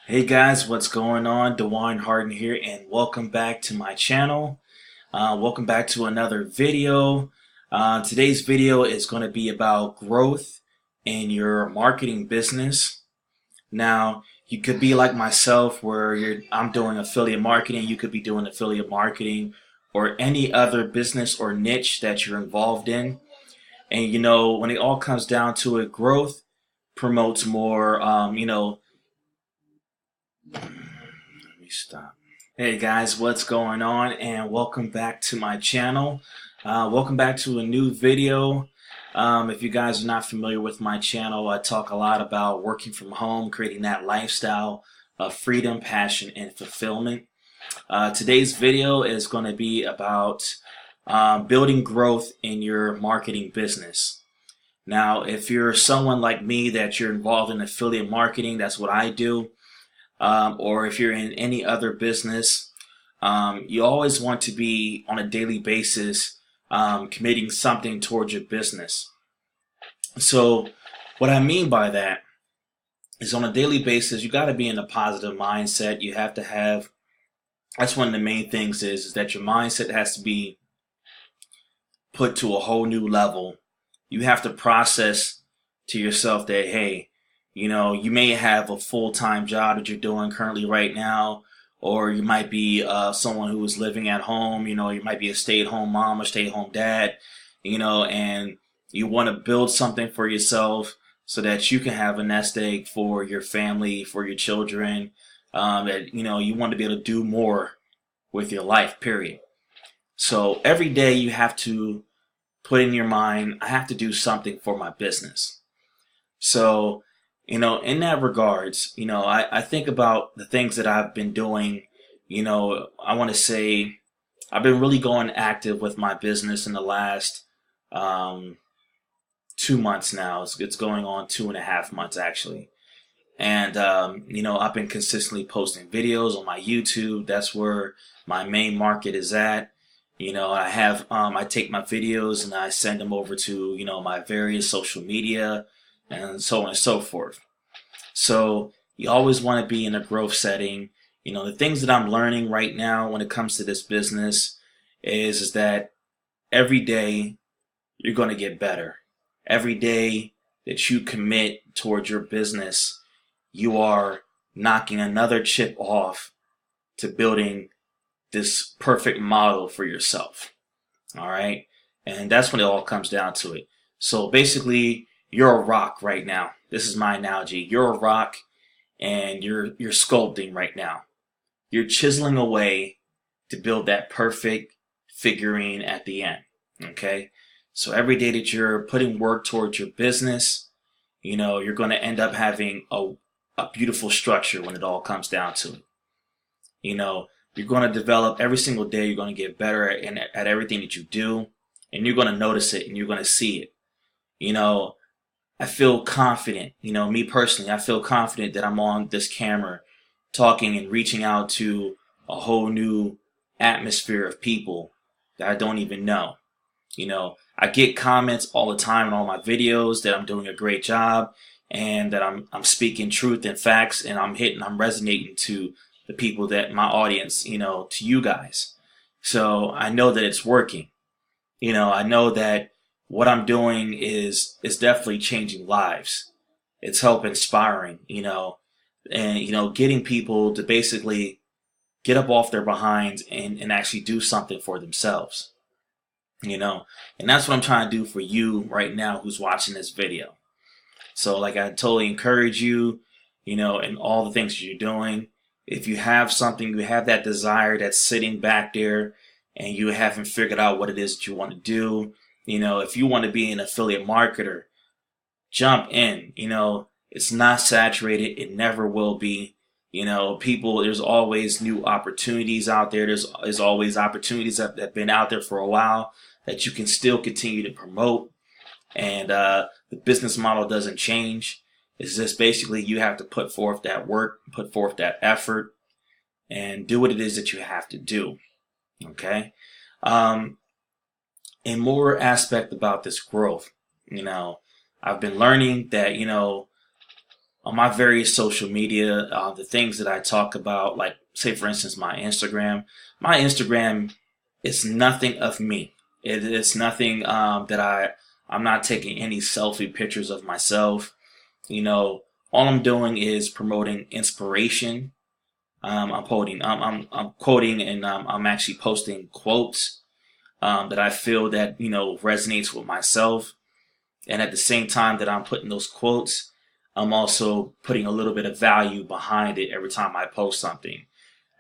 Hey guys, what's going on? DeWine Harden here, and welcome back to my channel. Welcome back to another video. Today's video is going to be about growth in your marketing business. Now, you could be like myself, where I'm doing affiliate marketing. You could be doing affiliate marketing, or any other business or niche that you're involved in. And when it all comes down to it, growth promotes more. Let me stop. Hey guys, what's going on? And welcome back to my channel. Welcome back to a new video. If you guys are not familiar with my channel, I talk a lot about working from home, creating that lifestyle of freedom, passion, and fulfillment. Today's video is going to be about building growth in your marketing business. Now, if you're someone like me that you're involved in affiliate marketing, that's what I do. Or if you're in any other business, you always want to be on a daily basis committing something towards your business. So what I mean by that is, on a daily basis, you got to be in a positive mindset. You have to have, that's one of the main things is that your mindset has to be put to a whole new level. You have to process to yourself that, hey, you may have a full-time job that you're doing currently right now, or you might be someone who is living at home. You might be a stay-at-home mom or stay-at-home dad, and you want to build something for yourself so that you can have a nest egg for your family, for your children, that, you want to be able to do more with your life, period. So every day you have to put in your mind, I have to do something for my business. So in that regards, I think about the things that I've been doing. I want to say I've been really going active with my business in the last 2 months now. It's going on 2.5 months actually. And, I've been consistently posting videos on my YouTube. That's where my main market is at. I take my videos and I send them over to, my various social media and so on and so forth. So you always want to be in a growth setting. The things that I'm learning right now when it comes to this business is that every day you're going to get better. Every day that you commit towards your business, you are knocking another chip off to building this perfect model for yourself. All right. And that's when it all comes down to it. So basically, you're a rock right now. This is my analogy. You're a rock and you're sculpting right now. You're chiseling away to build that perfect figurine at the end. Okay? So every day that you're putting work towards your business, you're going to end up having a beautiful structure when it all comes down to it. You're going to develop every single day. You're going to get better at everything that you do, and you're going to notice it and you're going to see it. I feel confident, me personally, I feel confident that I'm on this camera talking and reaching out to a whole new atmosphere of people that I don't even know. I get comments all the time on all my videos that I'm doing a great job and that I'm speaking truth and facts, and I'm resonating to the people, that my audience, to you guys. So I know that it's working. I know that what I'm doing is definitely changing lives. It's help inspiring, and, getting people to basically get up off their behinds and actually do something for themselves, and that's what I'm trying to do for you right now who's watching this video. So like, I totally encourage you, in all the things that you're doing. If you have something, you have that desire that's sitting back there and you haven't figured out what it is that you want to do, if you want to be an affiliate marketer, jump in. It's not saturated. It never will be. There's always new opportunities out there. There's always opportunities that have been out there for a while that you can still continue to promote. And the business model doesn't change. It's just basically you have to put forth that work, put forth that effort, and do what it is that you have to do. Okay? And more aspect about this growth, I've been learning that, on my various social media, the things that I talk about, like say for instance, my Instagram is nothing of me. It's nothing that I'm not taking any selfie pictures of myself. You know, all I'm doing is promoting inspiration. I'm quoting, and I'm actually posting quotes that I feel that resonates with myself. And at the same time that I'm putting those quotes, I'm also putting a little bit of value behind it every time I post something.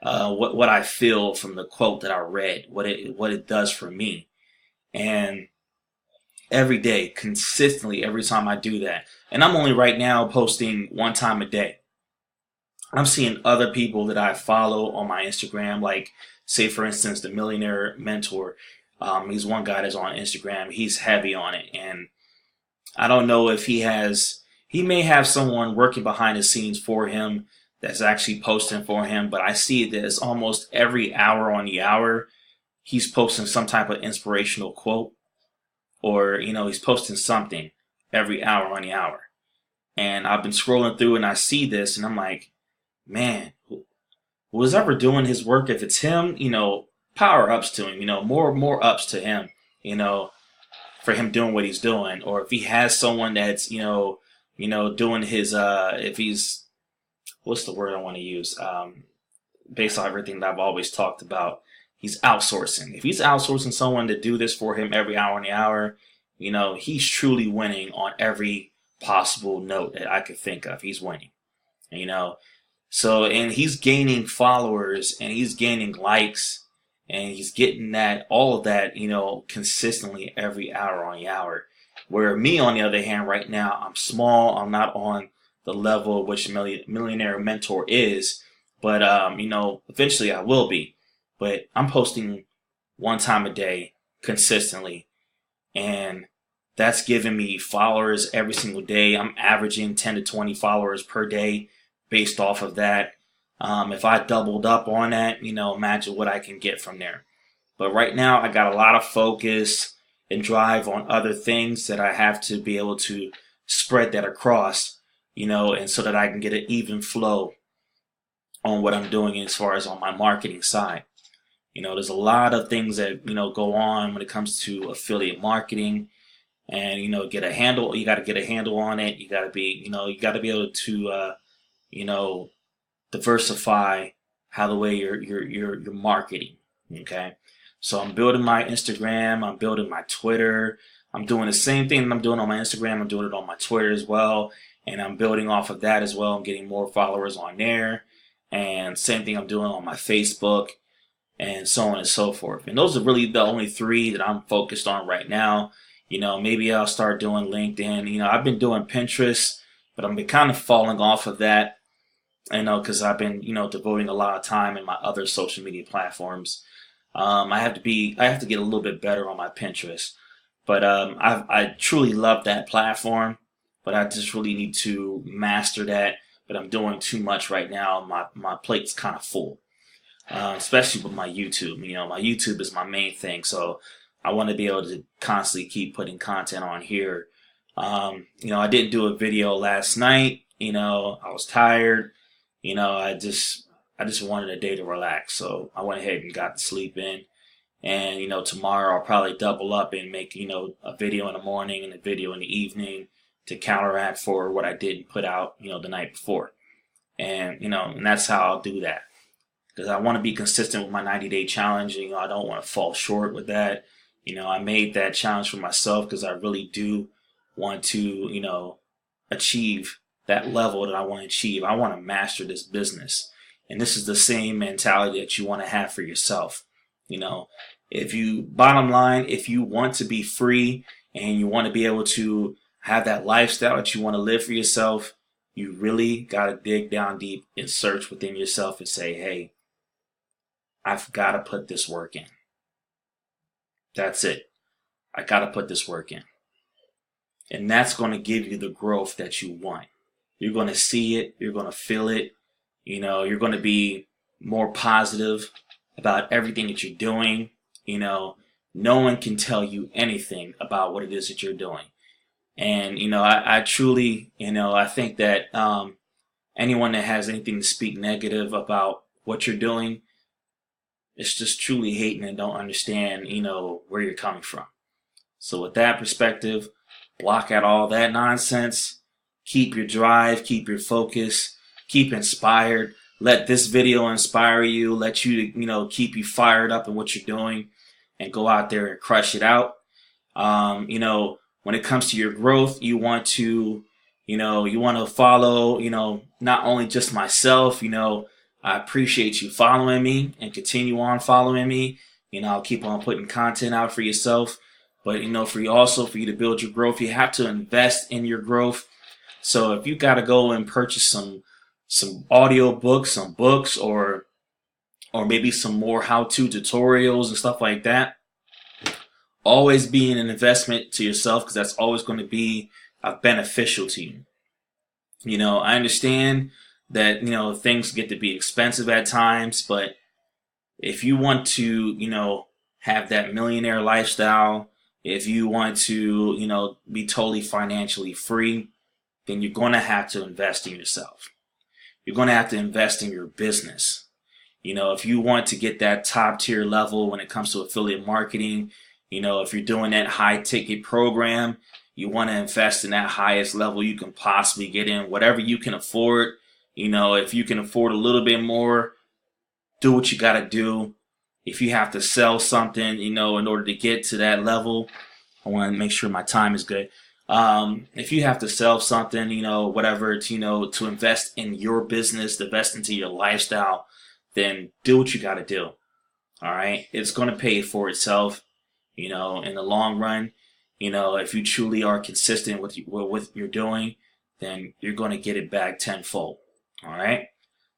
What I feel from the quote that I read, what it does for me, and every day, consistently, every time I do that. And I'm only right now posting one time a day. I'm seeing other people that I follow on my Instagram, like say for instance, the Millionaire Mentor. He's one guy that's on Instagram. He's heavy on it, and I don't know if he may have someone working behind the scenes for him that's actually posting for him, but I see that it's almost every hour on the hour he's posting some type of inspirational quote, or he's posting something every hour on the hour. And I've been scrolling through and I see this and I'm like, man, who's ever doing his work, if it's him, power ups to him, more ups to him, for him doing what he's doing. Or if he has someone that's, doing his, if he's, what's the word I want to use? Based on everything that I've always talked about, he's outsourcing. If he's outsourcing someone to do this for him every hour on the hour, he's truly winning on every possible note that I could think of. He's winning, So, and he's gaining followers and he's gaining likes and he's getting all of that, consistently every hour on the hour. Where me, on the other hand, right now, I'm small. I'm not on the level of which Millionaire Mentor is, but, eventually I will be. But I'm posting one time a day consistently, and that's giving me followers every single day. I'm averaging 10 to 20 followers per day based off of that. If I doubled up on that, imagine what I can get from there. But right now, I got a lot of focus and drive on other things that I have to be able to spread that across, and so that I can get an even flow on what I'm doing as far as on my marketing side. There's a lot of things that, go on when it comes to affiliate marketing, and, get a handle. You got to get a handle on it. You got to be, you got to be able to, diversify how the way you're marketing. Okay. So I'm building my Instagram. I'm building my Twitter. I'm doing the same thing that I'm doing on my Instagram. I'm doing it on my Twitter as well. And I'm building off of that as well. I'm getting more followers on there. And same thing I'm doing on my Facebook, and so on and so forth. And those are really the only three that I'm focused on right now. Maybe I'll start doing LinkedIn. I've been doing Pinterest, but I've been kind of falling off of that, because I've been, devoting a lot of time in my other social media platforms. I have to get a little bit better on my Pinterest, but I truly love that platform, but I just really need to master that. But I'm doing too much right now. My plate's kind of full. Especially with my YouTube. My YouTube is my main thing, so I want to be able to constantly keep putting content on here. I didn't do a video last night. I was tired. I just wanted a day to relax, so I went ahead and got to sleep in. And tomorrow I'll probably double up and make a video in the morning and a video in the evening to counteract for what I didn't put out the night before. And and that's how I'll do that. Because I want to be consistent with my 90-day challenge. I don't want to fall short with that. I made that challenge for myself because I really do want to, achieve that level that I want to achieve. I want to master this business. And this is the same mentality that you want to have for yourself. Bottom line, if you want to be free and you want to be able to have that lifestyle that you want to live for yourself, you really got to dig down deep and search within yourself and say, hey, I've got to put this work in. That's it. I got to put this work in. And that's going to give you the growth that you want. You're going to see it. You're going to feel it. You're going to be more positive about everything that you're doing. No one can tell you anything about what it is that you're doing. And, I truly, I think that anyone that has anything to speak negative about what you're doing, it's just truly hating and don't understand, where you're coming from. So with that perspective, block out all that nonsense. Keep your drive, keep your focus, keep inspired. Let this video inspire you, let you, keep you fired up in what you're doing, and go out there and crush it out. When it comes to your growth, you want to follow, not only just myself, I appreciate you following me and continue on following me. I'll keep on putting content out for yourself. But, for you to build your growth, you have to invest in your growth. So if you got to go and purchase some audio books, some books, or maybe some more how-to tutorials and stuff like that, always be an investment to yourself, because that's always going to be beneficial to you. I understand that, things get to be expensive at times, but if you want to, have that millionaire lifestyle, if you want to, be totally financially free, then you're going to have to invest in yourself. You're going to have to invest in your business. If you want to get that top tier level when it comes to affiliate marketing, if you're doing that high ticket program, you want to invest in that highest level you can possibly get in, whatever you can afford. If you can afford a little bit more, do what you got to do. If you have to sell something, in order to get to that level, I want to make sure my time is good. If you have to sell something, whatever, to invest in your business, to invest into your lifestyle, then do what you got to do. All right. It's going to pay for itself, in the long run. If you truly are consistent with what you're doing, then you're going to get it back tenfold. All right.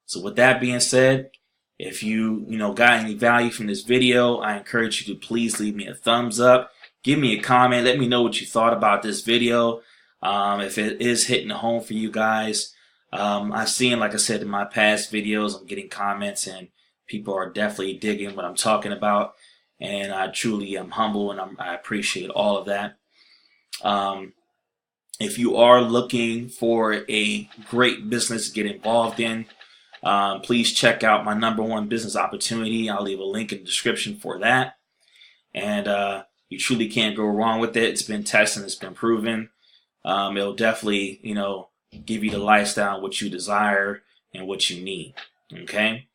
So with that being said, if you, got any value from this video, I encourage you to please leave me a thumbs up. Give me a comment. Let me know what you thought about this video. If it is hitting home for you guys. I've seen, like I said, in my past videos, I'm getting comments and people are definitely digging what I'm talking about. And I truly am humble and I appreciate all of that. If you are looking for a great business to get involved in, please check out my #1 business opportunity. I'll leave a link in the description for that. And you truly can't go wrong with it. It's been tested, it's been proven. It'll definitely, give you the lifestyle, what you desire and what you need. Okay?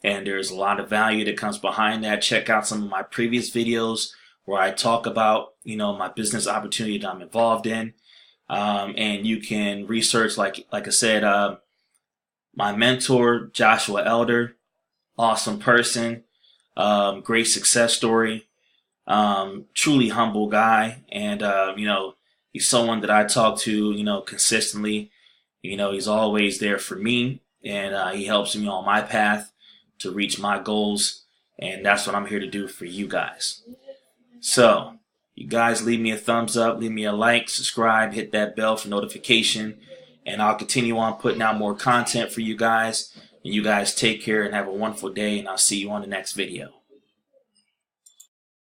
And there's a lot of value that comes behind that. Check out some of my previous videos where I talk about, my business opportunity that I'm involved in. And you can research, like I said, my mentor, Joshua Elder, awesome person, great success story, truly humble guy. And, he's someone that I talk to, consistently. He's always there for me, and he helps me on my path to reach my goals. And that's what I'm here to do for you guys. So, you guys leave me a thumbs up, leave me a like, subscribe, hit that bell for notification, and I'll continue on putting out more content for you guys. And you guys take care and have a wonderful day, and I'll see you on the next video.